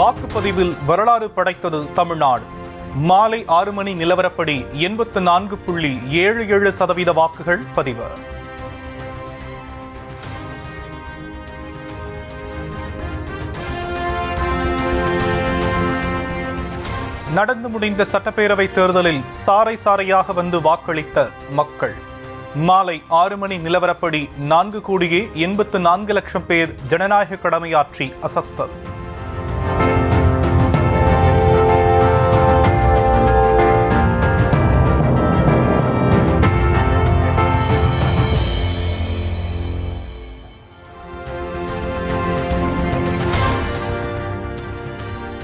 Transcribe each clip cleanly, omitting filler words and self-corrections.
வாக்குப்பதிவில் வரலாறு படைத்தது தமிழ்நாடு. மாலை 6 மணி நிலவரப்படி 84.77% வாக்குகள் பதிவு. நடந்து முடிந்த சட்டப்பேரவை தேர்தலில் சாறை சாறையாக வந்து வாக்களித்த மக்கள். மாலை 6 மணி நிலவரப்படி 4,84,00,000 பேர் ஜனநாயக கடமையாற்றி அசத்தல்.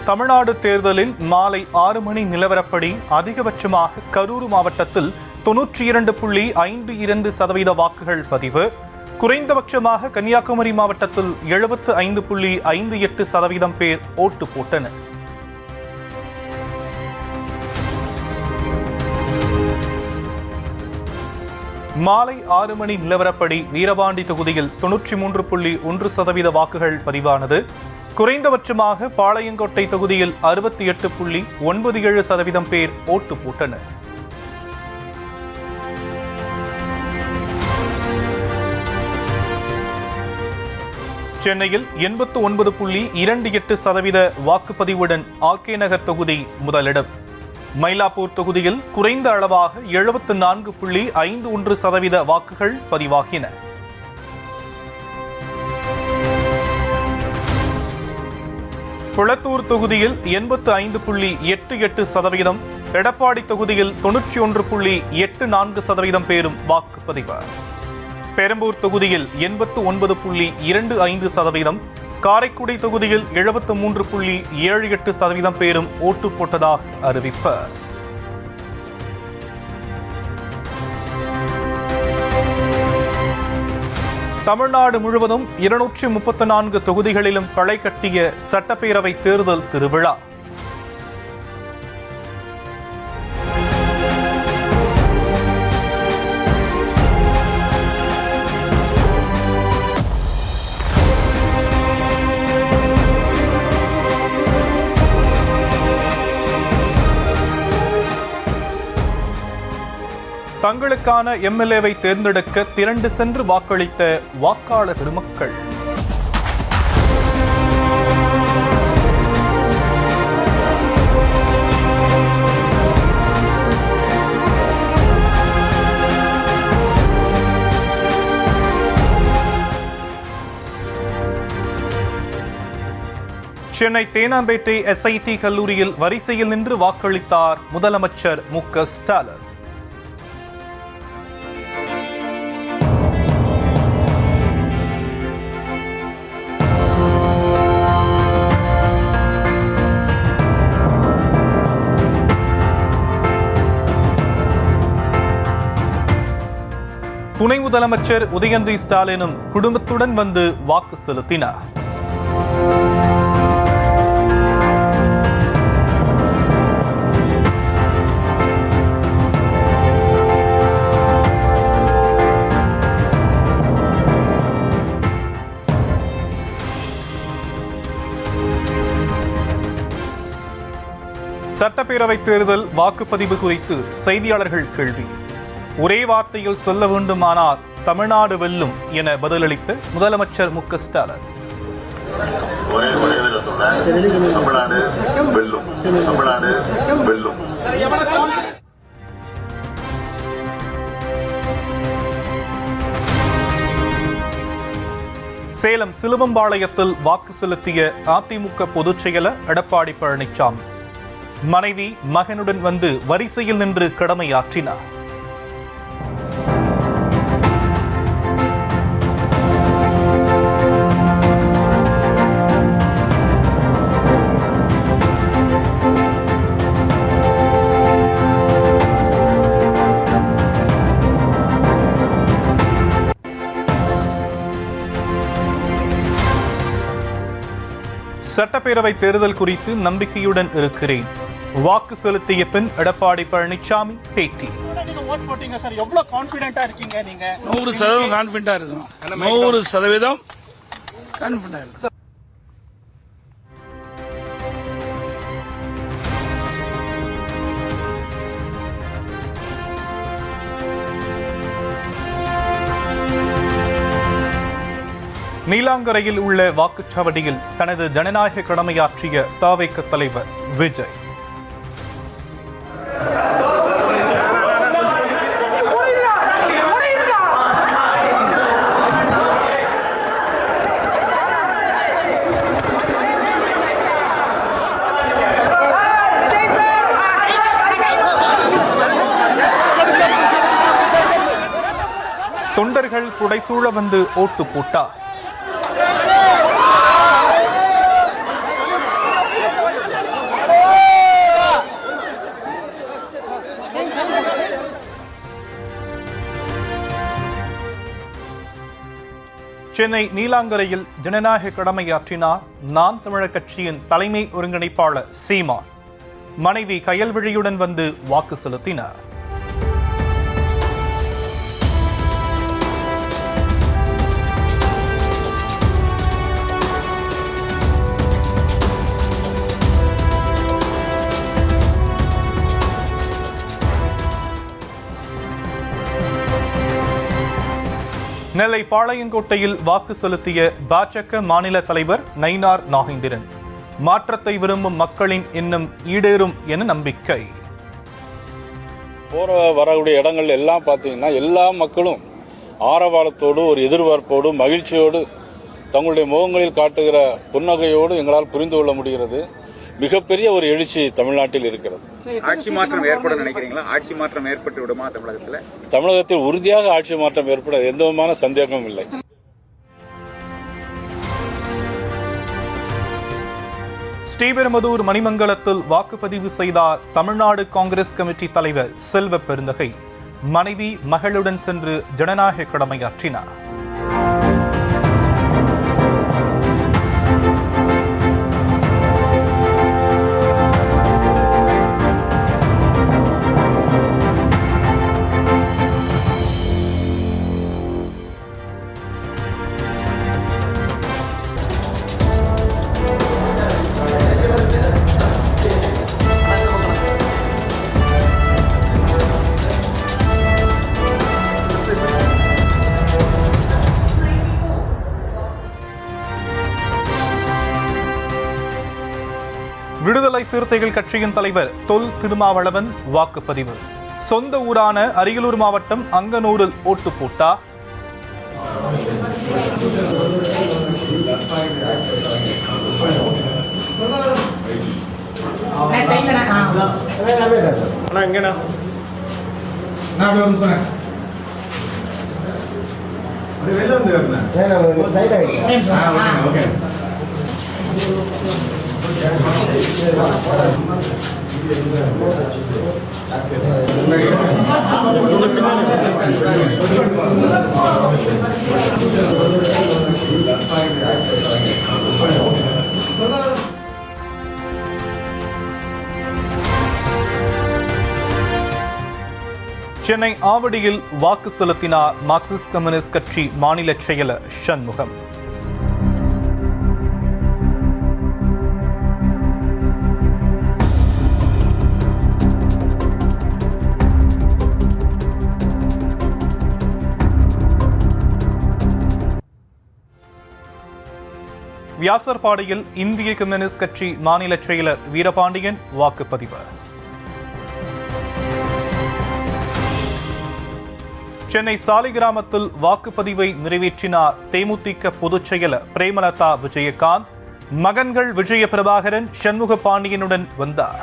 தமிழ்நாடு தேர்தலில் மாலை 6 மணி நிலவரப்படி அதிகபட்சமாக கரூர் மாவட்டத்தில் 92.52% வாக்குகள் பதிவு. குறைந்தபட்சமாக கன்னியாகுமரி மாவட்டத்தில் 75.58% பேர் ஓட்டு போட்டனர். மாலை 6 மணி நிலவரப்படி வீரபாண்டி தொகுதியில் 93.1% வாக்குகள் பதிவானது. குறைந்தபட்சமாக பாளையங்கோட்டை தொகுதியில் 68.97% பேர் ஓட்டு போட்டனர். சென்னையில் 89.28% வாக்குப்பதிவுடன் ஆர்கே நகர் தொகுதி முதலிடம். மயிலாப்பூர் தொகுதியில் குறைந்த அளவாக 74.51% வாக்குகள் பதிவாகின. குளத்தூர் தொகுதியில் 85.88%, எடப்பாடி தொகுதியில் 91.84% பேரும் வாக்குப்பதிவு. பெரம்பூர் தொகுதியில் 89.25%, காரைக்குடி தொகுதியில் 73.78% பேரும் ஓட்டு போட்டதாக அறிவிப்பு. தமிழ்நாடு முழுவதும் 234 தொகுதிகளிலும் களை கட்டிய சட்டப்பேரவை தேர்தல் திருவிழா. தங்களுக்கான எம்எல்ஏவை தேர்ந்தெடுக்க திரண்டு சென்று வாக்களித்த வாக்காளர் பெருமக்கள். சென்னை தேனாம்பேட்டை SIT கல்லூரியில் வரிசையில் நின்று வாக்களித்தார் முதலமைச்சர் மு.க. ஸ்டாலின். துணை முதலமைச்சர் உதயநிதி ஸ்டாலினும் குடும்பத்துடன் வந்து வாக்கு செலுத்தினார். சட்டப்பேரவை தேர்தல் வாக்குப்பதிவு குறித்து செய்தியாளர்கள் கேள்வி. ஒரே வார்த்தையில் சொல்ல வேண்டுமானால் தமிழ்நாடு வெல்லும் என பதிலளித்த முதலமைச்சர் மு.க. ஸ்டாலின். சேலம் சிலுவம்பாளையத்தில் வாக்கு செலுத்திய அதிமுக பொதுச் செயலர் எடப்பாடி பழனிசாமி மனைவி மகனுடன் வந்து வரிசையில் நின்று கடமையாற்றினார். சட்டப்பேரவை தேர்தல் குறித்து நம்பிக்கையுடன் இருக்கிறேன். வாக்கு செலுத்திய பின் எடப்பாடி பழனிசாமி பேட்டி. 100% கான்பிடண்டா இருக்கும். 100% கான்பிடண்டா இருக்கு. நீலாங்கரையில் உள்ள வாக்குச்சாவடியில் தனது ஜனநாயக கடமையாற்றிய தவிக தலைவர் விஜய். தொண்டர்கள் புடைசூழ வந்து ஓட்டு போட்டார். சென்னை நீலாங்கரையில் ஜனநாயக கடமையாற்றினார் நாம் தமிழர் கட்சியின் தலைமை ஒருங்கிணைப்பாளர் சீமான். மனைவி கயல்விழியுடன் வந்து வாக்கு செலுத்தினார். நெல்லை பாளையங்கோட்டையில் வாக்கு செலுத்திய பாஜக மாநில தலைவர் நயினார் நாகேந்திரன். மாற்றத்தை விரும்பும் மக்களின் எண்ணம் ஈடேறும் என நம்பிக்கை. போற வரக்கூடிய இடங்கள் எல்லாம் பார்த்தீங்கன்னா எல்லா மக்களும் ஆரவாரத்தோடு ஒரு எதிர்பார்ப்போடு மகிழ்ச்சியோடு தங்களுடைய முகங்களில் காட்டுகிற புன்னகையோடு எங்களால் புரிந்து கொள்ள முடிகிறது. மிகப்பெரிய ஒரு எழுச்சி தமிழ்நாட்டில் இருக்கிறது. ஆட்சி மாற்றம் ஏற்படும் நினைக்கிறீங்களா? ஆட்சி மாற்றம் ஏற்பட்டு விடுமா தமிழகத்தில் உறுதியாக ஆட்சி மாற்றம் ஏற்பட எந்த விதமான சந்தேகமும் இல்லை. ஸ்ரீபெரும்புதூர் மணிமங்கலத்தில் வாக்குப்பதிவு செய்தார் தமிழ்நாடு காங்கிரஸ் கமிட்டி தலைவர் செல்வ பெருந்தகை. மனைவி மகளுடன் சென்று ஜனநாயக கடமையாற்றினார். விடுதலை சிறுத்தைகள் கட்சியின் தலைவர் தொல் திருமாவளவன் வாக்குப்பதிவு. சொந்த ஊரான அரியலூர் மாவட்டம் அங்கனூரில் ஓட்டு போட்டார். சென்னை ஆவடியில் வாக்கு செலுத்தினார் மார்க்சிஸ்ட் கம்யூனிஸ்ட் கட்சி மாநில செயலர் சண்முகம். வியாசர்பாடியில் இந்திய கம்யூனிஸ்ட் கட்சி மாநில செயலர் வீரபாண்டியன் வாக்குப்பதிவு. சென்னை சாலிகிராமத்தில் வாக்குப்பதிவை நிறைவேற்றினார் தேமுதிக பொதுச் செயலர் பிரேமலதா விஜயகாந்த். மகன்கள் விஜய பிரபாகரன் சண்முக பாண்டியனுடன் வந்தார்.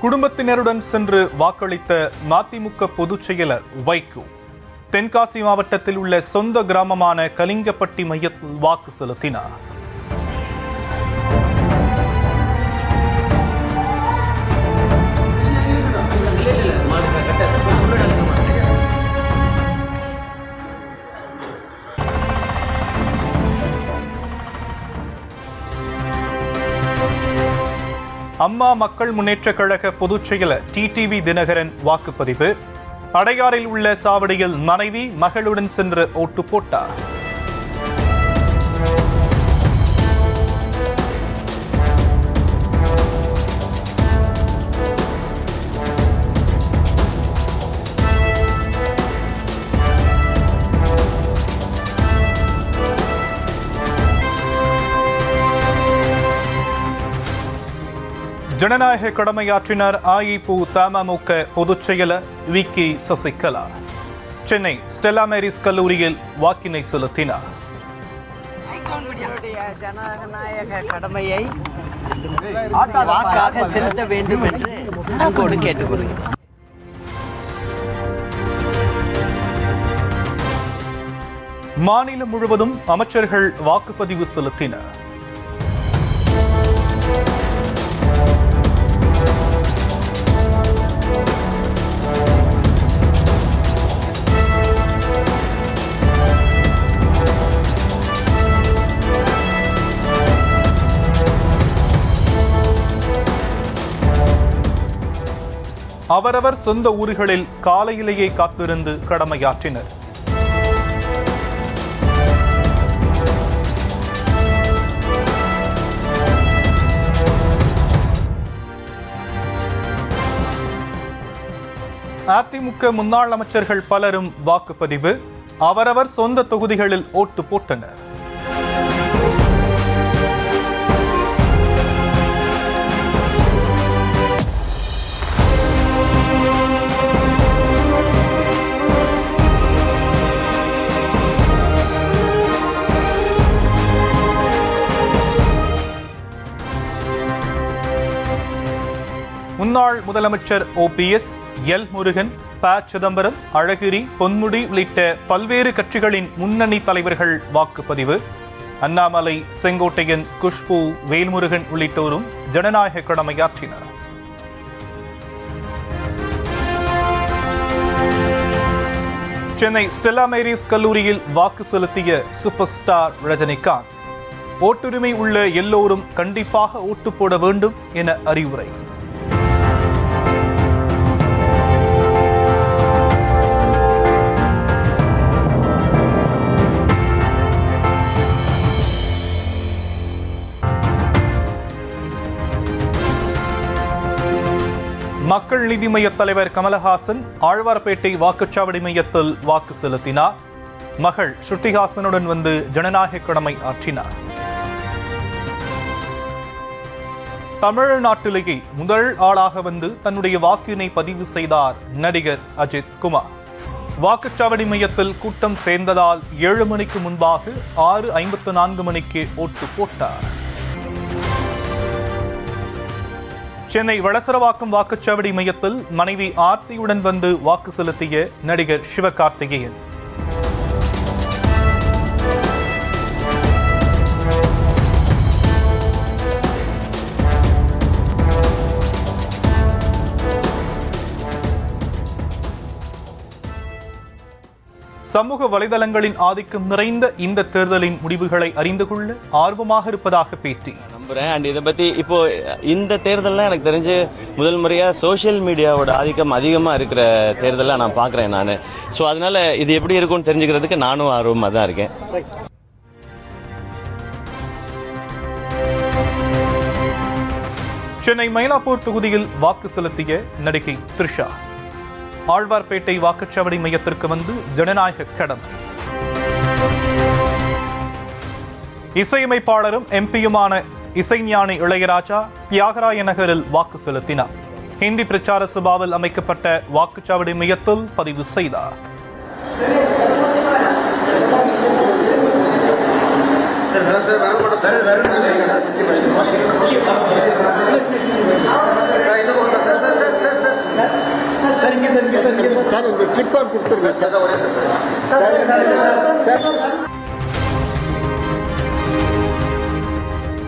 குடும்பத்தினருடன் சென்று வாக்களித்த மதிமுக பொதுச் செயலர் வைகோ. தென்காசி மாவட்டத்தில் உள்ள சொந்த கிராமமான கலிங்கப்பட்டி மையத்தில் வாக்கு செலுத்தினார். அம்மா மக்கள் முன்னேற்றக் கழக பொதுச் செயலர் டிடிவி தினகரன் வாக்குப்பதிவு. அடையாறில் உள்ள சாவடியில் மனைவி மகளுடன் சென்று ஓட்டு போட்டார். ஜனநாயக கடமையாற்றினார் அஇஅதிமுக பொதுச் செயலர் வி.கே. சசிகலா. சென்னை ஸ்டெல்லா மேரிஸ் கல்லூரியில் வாக்கினை செலுத்தினார். ஜனநாயக கடமையை வாக்காக செலுத்த வேண்டும் என்று அன்போடு கேட்டுக்கொள்கிறேன். மாநிலம் முழுவதும் அமைச்சர்கள் வாக்குப்பதிவு செலுத்தினர். அவரவர் சொந்த ஊர்களில் காலையிலேயே காத்திருந்து கடமையாற்றினர். அதிமுக முன்னாள் அமைச்சர்கள் பலரும் வாக்குப்பதிவு. அவரவர் சொந்த தொகுதிகளில் ஓட்டு போட்டனர். முன்னாள் முதலமைச்சர் OPS, எல். முருகன், ப. சிதம்பரம், அழகிரி, பொன்முடி உள்ளிட்ட பல்வேறு கட்சிகளின் முன்னணி தலைவர்கள் வாக்குப்பதிவு. அண்ணாமலை, செங்கோட்டையன், குஷ்பு, வேல்முருகன் உள்ளிட்டோரும் ஜனநாயக கடமையாற்றினர். சென்னை ஸ்டெல்லா மேரிஸ் கல்லூரியில் வாக்கு செலுத்திய சூப்பர் ஸ்டார் ரஜினிகாந்த். ஓட்டுரிமை உள்ள எல்லோரும் கண்டிப்பாக ஓட்டு போட வேண்டும் என அறிவுரை. மக்கள் நீதி மய்ய தலைவர் கமலஹாசன் ஆழ்வார்பேட்டை வாக்குச்சாவடி மையத்தில் வாக்கு செலுத்தினார். மகள் ஸ்ருதிஹாசனுடன் வந்து ஜனநாயக கடமை ஆற்றினார். தமிழ்நாட்டிலேயே முதல் ஆளாக வந்து தன்னுடைய வாக்கினை பதிவு செய்தார் நடிகர் அஜித் குமார். வாக்குச்சாவடி மையத்தில் கூட்டம் சேர்ந்ததால் 7 மணிக்கு முன்பாக 6:54 மணிக்கு ஓட்டு போட்டார். சென்னை வளசரவாக்கம் வாக்குச்சாவடி மையத்தில் மனைவி ஆர்த்தியுடன் வந்து வாக்கு செலுத்திய நடிகர் சிவகார்த்திகேயன். சமூக வலைதளங்களின் ஆதிக்கம் நிறைந்த இந்த தேர்தலின் முடிவுகளை அறிந்து கொள்ள ஆர்வமாக இருப்பதாக பேட்டி. நம்புறேன். அண்ட் இதை பத்தி இப்போ இந்த தேர்தல்லாம் எனக்கு தெரிஞ்சு முதல் முறையா சோசியல் மீடியாவோட ஆதிக்கம் அதிகமா இருக்கிற தேர்தலா நான் பாக்குறேன் நானு. ஸோ அதனால இது எப்படி இருக்கும்னு தெரிஞ்சுக்கிறதுக்கு நானும் ஆர்வமா தான் இருக்கேன். சென்னை மயிலாப்பூர் தொகுதியில் வாக்கு செலுத்திய நடிகை த்ரிஷா. ஆழ்வார்பேட்டை வாக்குச்சாவடி மையத்திற்கு வந்து ஜனநாயக கடமை. இசையமைப்பாளரும் எம்பியுமான இசைஞானி இளையராஜா தியாகராய நகரில் வாக்கு செலுத்தினார். ஹிந்தி பிரச்சார சபாவில் அமைக்கப்பட்ட வாக்குச்சாவடி மையத்தில் பதிவு செய்தார்.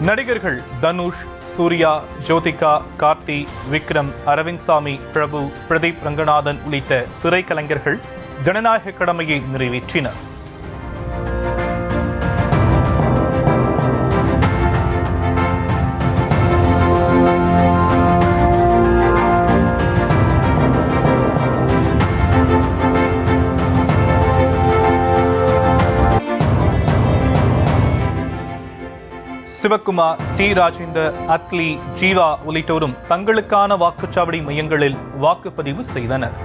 நடிகர்கள் தனுஷ், சூர்யா, ஜோதிகா, கார்த்தி, விக்ரம், அரவிந்த் சாமி, பிரபு, பிரதீப் ரங்கநாதன் உள்ளிட்ட திரைக்கலைஞர்கள் ஜனநாயக கடமையை நிறைவேற்றினர். சிவக்குமார், டி ராஜேந்தர், அட்லி, ஜீவா உள்ளிட்டோரும் தங்களுக்கான வாக்குச்சாவடி மையங்களில் வாக்குப்பதிவு செய்தனர்.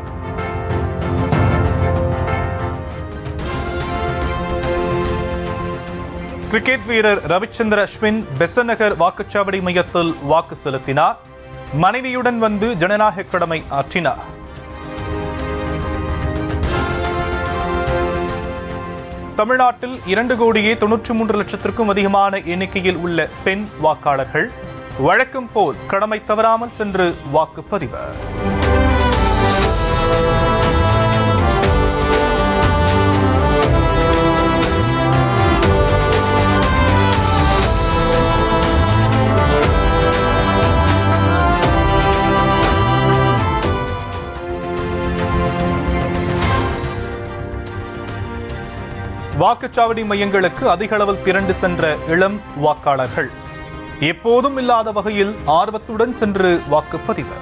கிரிக்கெட் வீரர் ரவிச்சந்திர அஸ்வின் பெசநகர் வாக்குச்சாவடி மையத்தில் வாக்கு செலுத்தினார். மனைவியுடன் வந்து ஜனநாயக கடமை ஆற்றினார். தமிழ்நாட்டில் 2,93,00,000 அதிகமான எண்ணிக்கையில் உள்ள பெண் வாக்காளர்கள் வழக்கம் போல் கடமை தவறாமல் சென்று வாக்குப்பதிவு. வாக்குச்சாவடி மையங்களுக்கு அதிக அளவில் திரண்டு சென்ற இளம் வாக்காளர்கள் எப்போதும் இல்லாத வகையில் ஆர்வத்துடன் சென்று வாக்குப்பதிவு.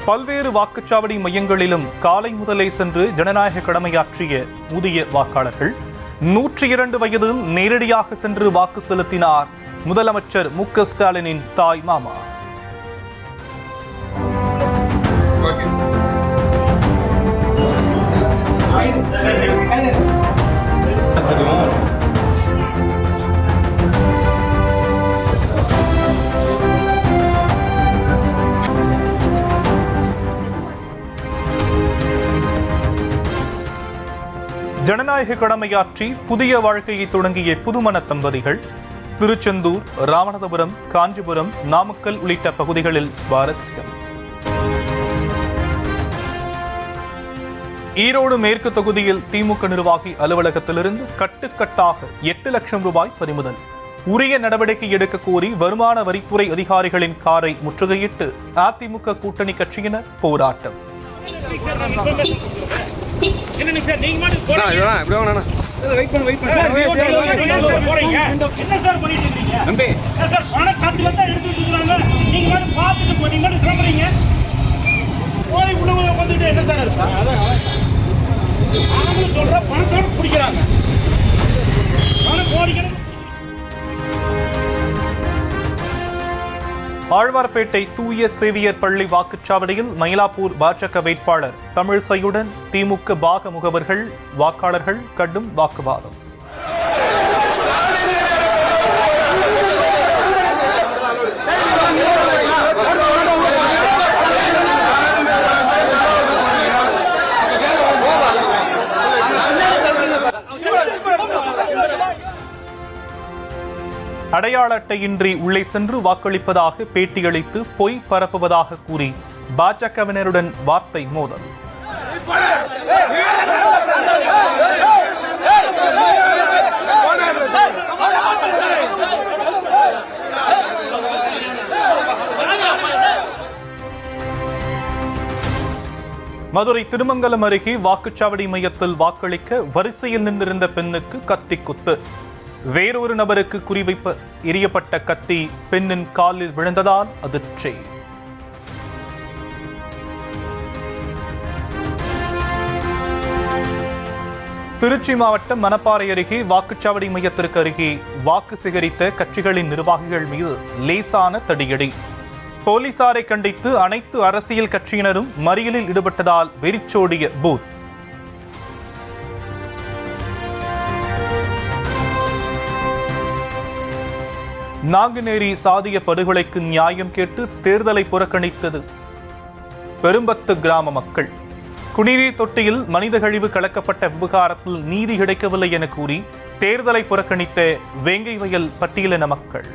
பல்வேறு வாக்குச்சாவடி மையங்களிலும் காலை முதலே சென்று ஜனநாயக கடமையாற்றிய புதிய வாக்காளர்கள் 102 வயதில் நேரடியாக சென்று வாக்கு செலுத்தினார் முதலமைச்சர் மு.க. ஸ்டாலினின் தாய் மாமா. ஜனநாயக கடமையாற்றி புதிய வாழ்க்கையை தொடங்கிய புதுமண தம்பதிகள் திருச்செந்தூர், ராமநாதபுரம், காஞ்சிபுரம், நாமக்கல் உள்ளிட்ட பகுதிகளில் சுவாரஸ்யம். ஈரோடு மேற்கு தொகுதியில் திமுக நிர்வாகி அலுவலகத்திலிருந்து கட்டுக்கட்டாக 8 லட்சம் ரூபாய் பறிமுதல். உரிய நடவடிக்கை எடுக்க கோரி வருமான வரித்துறை அதிகாரிகளின் காரை முற்றுகையிட்டு அதிமுக கூட்டணி கட்சியினர் போராட்டம். ஆழ்வார்பேட்டை தூய சேவியர் பள்ளி வாக்குச்சாவடியில் மயிலாப்பூர் பாஜக வேட்பாளர் தமிழிசையுடன் திமுக பாக முகவர்கள் வாக்காளர்கள் கடும் வாக்குவாதம். அடையாள அட்டையின்றி உள்ளே சென்று வாக்களிப்பதாக பேட்டியளித்து பொய் பரப்புவதாக கூறி பாஜகவினருடன் வார்த்தை மோதல். மதுரை திருமங்கலம் அருகே வாக்குச்சாவடி மையத்தில் வாக்களிக்க வரிசையில் நின்றிருந்த பெண்ணுக்கு கத்தி குத்து. வேறொரு நபருக்கு குறிவைப்பு எரியப்பட்ட கத்தி பெண்ணின் காலில் விழுந்ததால் அதிர்ச்சி. திருச்சி மாவட்டம் மணப்பாறை அருகே வாக்குச்சாவடி மையத்திற்கு அருகே வாக்கு சேகரித்த கட்சிகளின் நிர்வாகிகள் மீது லேசான தடியடி. போலீசாரை கண்டித்து அனைத்து அரசியல் கட்சியினரும் மறியலில் ஈடுபட்டதால் வெறிச்சோடிய பூத். நாங்குநேரி சாதிய படுகொலைக்கு நியாயம் கேட்டு தேர்தலை புறக்கணித்தது பெரும்பத்து கிராம மக்கள். குடிநீர் தொட்டியில் மனித கழிவு கலக்கப்பட்ட விவகாரத்தில் நீதி கிடைக்கவில்லை என கூறி தேர்தலை புறக்கணித்த வேங்கை வயல் பட்டியலின மக்கள்.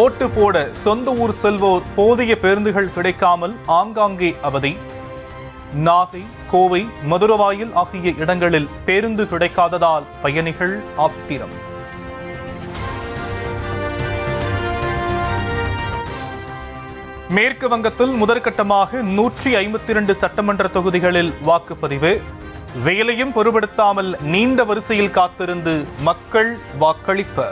ஓட்டு போட சொந்த ஊர் செல்வோர் போதிய பேருந்துகள் கிடைக்காமல் ஆங்காங்கே அவதி. நாகை, கோவை, மதுரவாயில் ஆகிய இடங்களில் பேருந்து கிடைக்காததால் பயணிகள் ஆத்திரம். மேற்கு வங்கத்தில் முதற்கட்டமாக 152 சட்டமன்ற தொகுதிகளில் வாக்குப்பதிவு. வேலையும் பொருட்படுத்தாமல் நீண்ட வரிசையில் காத்திருந்து மக்கள் வாக்களிப்பு.